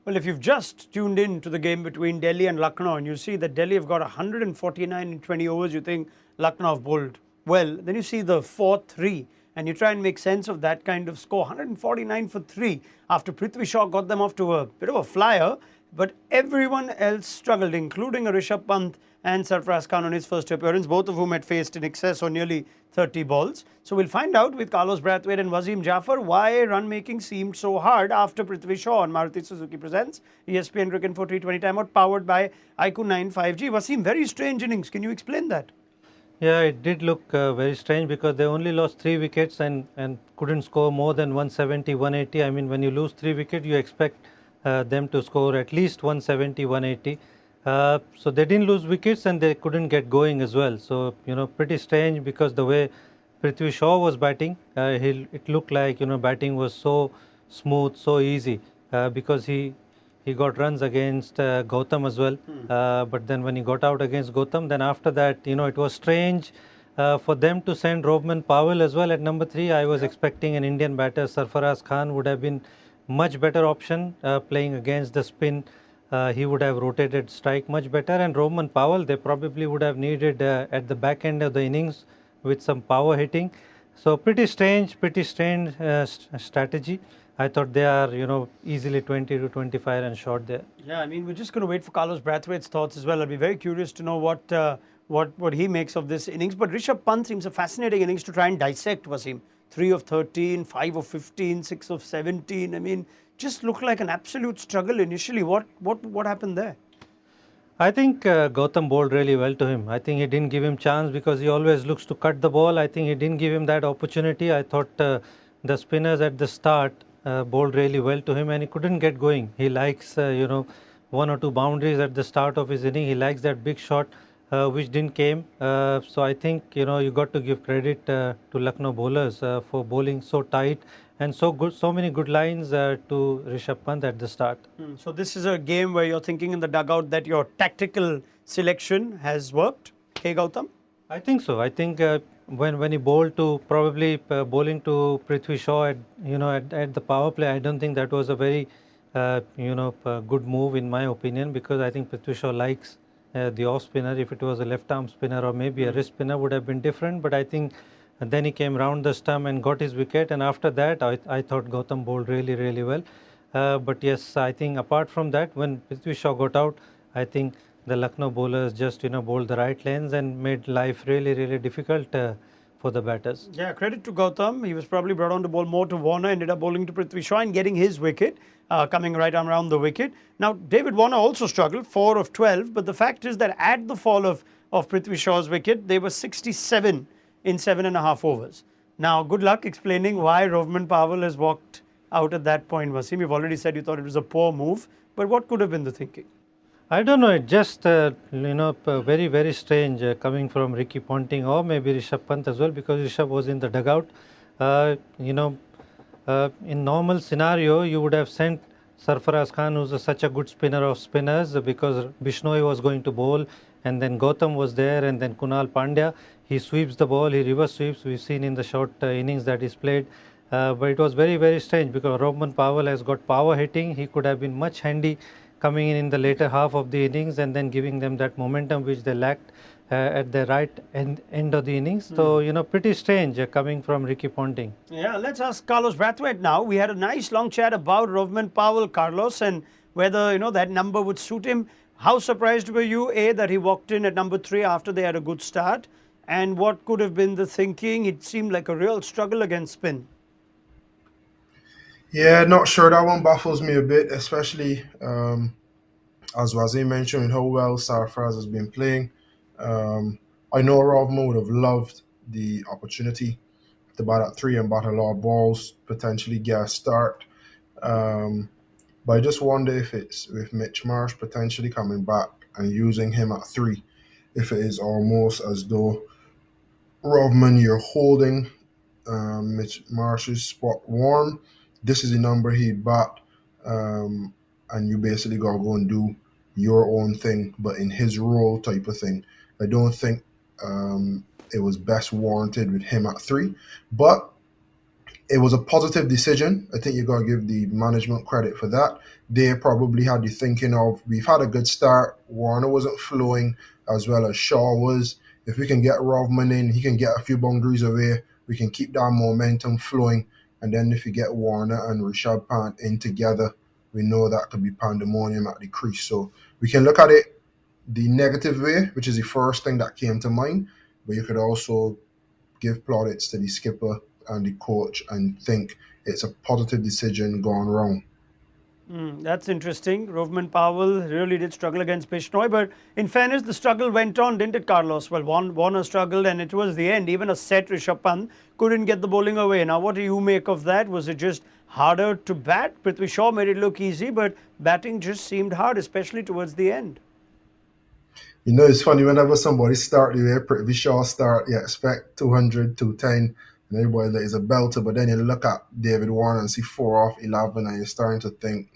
Well, if you've just tuned in to the game between Delhi and Lucknow and you see that Delhi have got 149 in 20 overs, you think Lucknow have bowled well. Then you see the 4-3 and you try and make sense of that kind of score. 149 for 3 after Prithvi Shaw got them off to a bit of a flyer. But everyone else struggled, including a Rishabh Pant and Sarfaraz Khan on his first appearance, both of whom had faced in excess or nearly 30 balls. So we'll find out with Carlos Brathwaite and Wasim Jaffer why run making seemed so hard after Prithvi Shaw on Maruti Suzuki Presents ESPN Cricket for T20 Time Out, powered by IQ 9 5G. Wasim, very strange innings. Can you explain that? Yeah, it did look very strange because they only lost 3 wickets and couldn't score more than 170, 180. I mean, when you lose 3 wickets, you expect them to score at least 170, 180. So they didn't lose wickets and they couldn't get going as well. So, pretty strange because the way Prithvi Shaw was batting, it looked like, batting was so smooth, so easy because he got runs against Gautam as well. But then when he got out against Gautam, then after that, it was strange for them to send Rovman Powell as well at number 3. I was expecting an Indian batter, Sarfaraz Khan, would have been much better option playing against the spin. He would have rotated strike much better. And Rovman Powell, they probably would have needed at the back end of the innings with some power hitting. So pretty strange strategy. I thought they are, easily 20 to 25 and short there. Yeah, I mean, we're just going to wait for Carlos Brathwaite's thoughts as well. I'll be very curious to know what he makes of this innings. But Rishabh Pant seems a fascinating innings to try and dissect, Wasim. 3 of 13, 5 of 15, 6 of 17. I mean, just looked like an absolute struggle initially. What happened there? I think Gautam bowled really well to him. I think he didn't give him chance because he always looks to cut the ball. I think he didn't give him that opportunity. I thought the spinners at the start bowled really well to him and he couldn't get going. He likes, 1 or 2 boundaries at the start of his inning. He likes that big shot which didn't came. So I think, you got to give credit to Lucknow bowlers for bowling so tight and so many good lines to Rishabh Pant at the start. So this is a game where you're thinking in the dugout that your tactical selection has worked, K. Gautam? I think so. I think when he bowled to probably bowling to Prithvi Shaw at the power play, I don't think that was a very good move in my opinion because I think Prithvi Shaw likes the off spinner. If it was a left arm spinner or maybe a wrist spinner would have been different. But I think then he came round the stump and got his wicket. And after that, I thought Gautam bowled really, really well. But yes, I think apart from that, when Prithvi Shaw got out, I think the Lucknow bowlers just bowled the right lanes and made life really, really difficult for the batters. Yeah, credit to Gautam. He was probably brought on to bowl more to Warner, ended up bowling to Prithvi Shaw and getting his wicket, coming right around the wicket. Now, David Warner also struggled, 4 of 12, but the fact is that at the fall of Prithvi Shaw's wicket, they were 67 in 7.5 overs. Now, good luck explaining why Rovman Powell has walked out at that point, Wasim. You've already said you thought it was a poor move, but what could have been the thinking? I don't know. It just very, very strange coming from Ricky Ponting or maybe Rishabh Pant as well because Rishabh was in the dugout. In normal scenario, you would have sent Sarfaraz Khan, who's such a good spinner of spinners, because Bishnoi was going to bowl, and then Gautam was there, and then Kunal Pandya. He sweeps the ball, he reverse sweeps. We've seen in the short innings that he's played. But it was very, very strange because Rovman Powell has got power hitting. He could have been much handy coming in the later half of the innings and then giving them that momentum which they lacked at the right end of the innings. So, pretty strange coming from Ricky Ponting. Yeah, let's ask Carlos Brathwaite now. We had a nice long chat about Rovman Powell, Carlos, and whether, that number would suit him. How surprised were you, A, that he walked in at number 3 after they had a good start? And what could have been the thinking? It seemed like a real struggle against spin. Yeah, not sure. That one baffles me a bit, especially as Wasim mentioned, how well Sarfraz has been playing. I know Rovman would have loved the opportunity to bat at 3 and bat a lot of balls, potentially get a start. But I just wonder if it's with Mitch Marsh potentially coming back and using him at 3, if it is almost as though Rovman, you're holding Mitch Marsh's spot warm. This is the number he bat, um, and you basically gotta go and do your own thing, but in his role type of thing. I don't think it was best warranted with him at three, but it was a positive decision. I think you got to give the management credit for that. They probably had the thinking of, we've had a good start. Warner wasn't flowing as well as Shaw was. If we can get Rovman in, he can get a few boundaries away. We can keep that momentum flowing. And then if you get Warner and Rishabh Pant in together, we know that could be pandemonium at the crease. So we can look at it the negative way, which is the first thing that came to mind. But you could also give plaudits to the skipper and the coach and think it's a positive decision gone wrong. That's interesting. Rovman Powell really did struggle against Bishnoi, but in fairness, the struggle went on, didn't it, Carlos? Well, Warner struggled, and it was the end. Even a set Rishabh Pant couldn't get the bowling away. Now, what do you make of that? Was it just harder to bat? Prithvi Shaw made it look easy, but batting just seemed hard, especially towards the end. You know, it's funny, whenever somebody start the way Prithvi Shaw start, you expect 200, 210, and everybody that is a belter. But then you look at David Warner and see 4 off 11, and you're starting to think,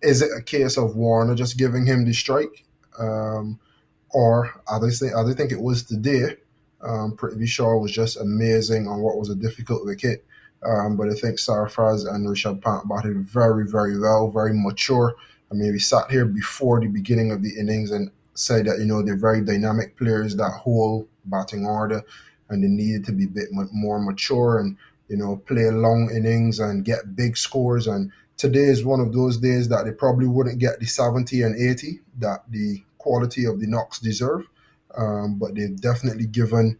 is it a case of Warner just giving him the strike? Or I do think it was today. Prithvi Shaw was just amazing on what was a difficult wicket. But I think Sarfraz and Rishabh Pant batted very, very well, very mature. I mean, we sat here before the beginning of the innings and said that, they're very dynamic players, that whole batting order, and they needed to be a bit more mature and, play long innings and get big scores. And today is one of those days that they probably wouldn't get the 70 and 80 that the quality of the knocks deserve. But they've definitely given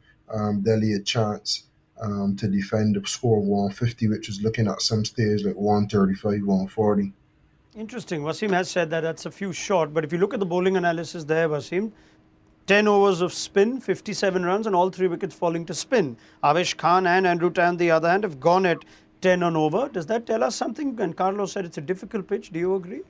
Delhi a chance to defend the score of 150, which is looking at some stage like 135, 140. Interesting. Wasim has said that that's a few short, but if you look at the bowling analysis there, Wasim, 10 overs of spin, 57 runs, and all 3 wickets falling to spin. Avesh Khan and Andrew Tan, on the other hand, have gone at 10 on over. Does that tell us something? And Carlos said it's a difficult pitch. Do you agree?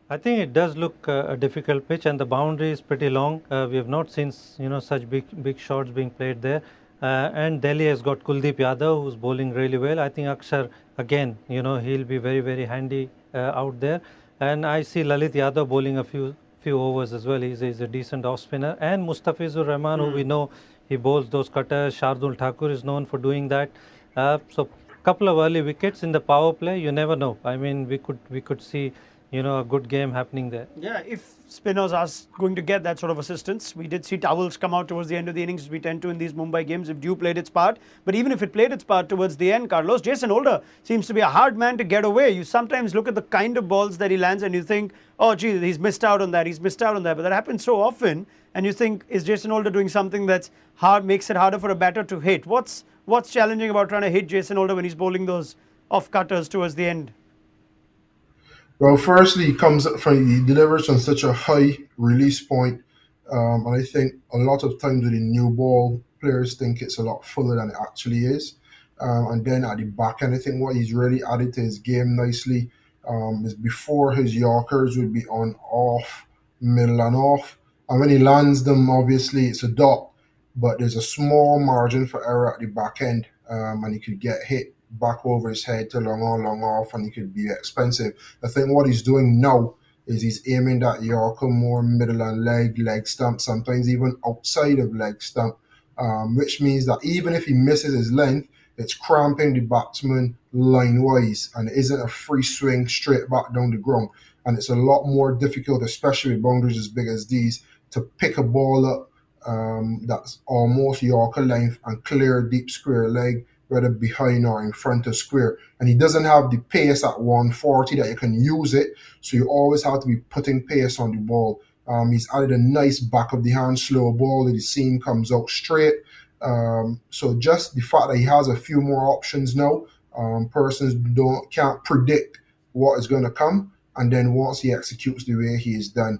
I think it does look a difficult pitch, and the boundary is pretty long. We have not seen such big shots being played there. And Delhi has got Kuldeep Yadav, who's bowling really well. I think Akshar, again, he'll be very, very handy out there. And I see Lalit Yadav bowling a few overs as well. He's a decent off spinner. And Mustafizur Rahman, who we know he bowls those cutters. Shardul Thakur is known for doing that. So couple of early wickets in the power play. You never know. I mean, we could see a good game happening there. Yeah, if spinners are going to get that sort of assistance. We did see towels come out towards the end of the innings, as we tend to in these Mumbai games, if Dew played its part. But even if it played its part towards the end, Carlos, Jason Holder seems to be a hard man to get away. You sometimes look at the kind of balls that he lands and you think, oh, gee, he's missed out on that, he's missed out on that. But that happens so often, and you think, is Jason Holder doing something that's hard, makes it harder for a batter to hit? What's challenging about trying to hit Jason Holder when he's bowling those off cutters towards the end? Well, firstly, he delivers on such a high release point, and I think a lot of times with the new ball, players think it's a lot fuller than it actually is. And then at the back end, I think what he's really added to his game nicely is before his Yorkers would be on off, middle and off, and when he lands them, obviously it's a dot, but there's a small margin for error at the back end, and he could get hit back over his head to long on, long off, and he could be expensive. I think what he's doing now is he's aiming that Yorker more middle and leg stump, sometimes even outside of leg stump, which means that even if he misses his length, it's cramping the batsman line-wise, and it isn't a free swing straight back down the ground. And it's a lot more difficult, especially with boundaries as big as these, to pick a ball up that's almost Yorker length and clear deep square leg, whether behind or in front of square. And he doesn't have the pace at 140 that you can use it, so you always have to be putting pace on the ball. He's added a nice back of the hand slow ball that the seam comes out straight. So just the fact that he has a few more options now, persons can't predict what is going to come. And then once he executes the way he is done,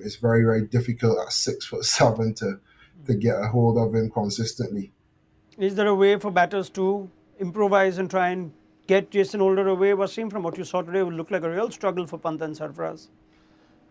it's very, very difficult at 6'7" to get a hold of him consistently. Is there a way for batters to improvise and try and get Jason Holder away? Wasim, from what you saw today, would look like a real struggle for Pant and Sarfaraz.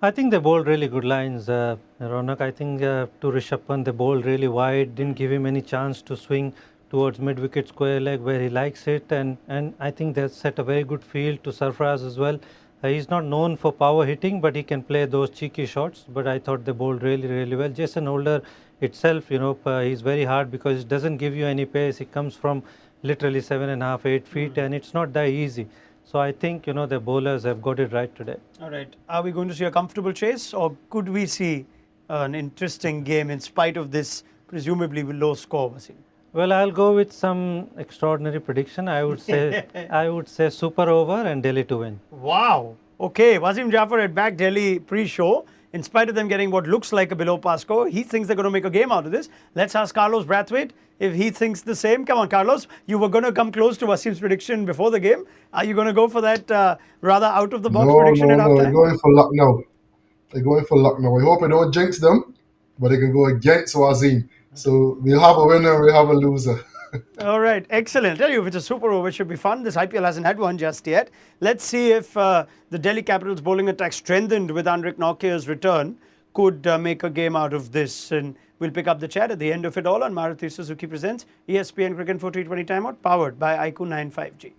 I think they bowled really good lines, Raunak. I think to Rishabh Pant, they bowled really wide, didn't give him any chance to swing towards mid-wicket square leg where he likes it, and I think they've set a very good field to Sarfaraz as well. He's not known for power hitting, but he can play those cheeky shots. But I thought they bowled really, really well. Jason Holder itself, he's very hard because it doesn't give you any pace. He comes from literally 7.5, 8 feet, and it's not that easy. So I think, the bowlers have got it right today. All right. Are we going to see a comfortable chase, or could we see an interesting game in spite of this presumably low score, Wasim? Well, I'll go with some extraordinary prediction. I would say super over and Delhi to win. Wow. Okay, Wasim Jaffer had backed Delhi pre-show. In spite of them getting what looks like a below par score, he thinks they're going to make a game out of this. Let's ask Carlos Brathwaite if he thinks the same. Come on, Carlos. You were going to come close to Wasim's prediction before the game. Are you going to go for that rather out-of-the-box prediction at No. They're halftime? going for Lucknow. They're going for Lucknow. I hope I don't jinx them, but they can go against Wasim. So we'll have a winner, we'll have a loser. All right, excellent. Tell you, if it's a super over, it should be fun. This IPL hasn't had one just yet. Let's see if the Delhi Capitals bowling attack, strengthened with Anrik Nortje's return, could make a game out of this. And we'll pick up the chat at the end of it all on Maruti Suzuki Presents ESPN Cricket for T20 Timeout, powered by IQ 95G.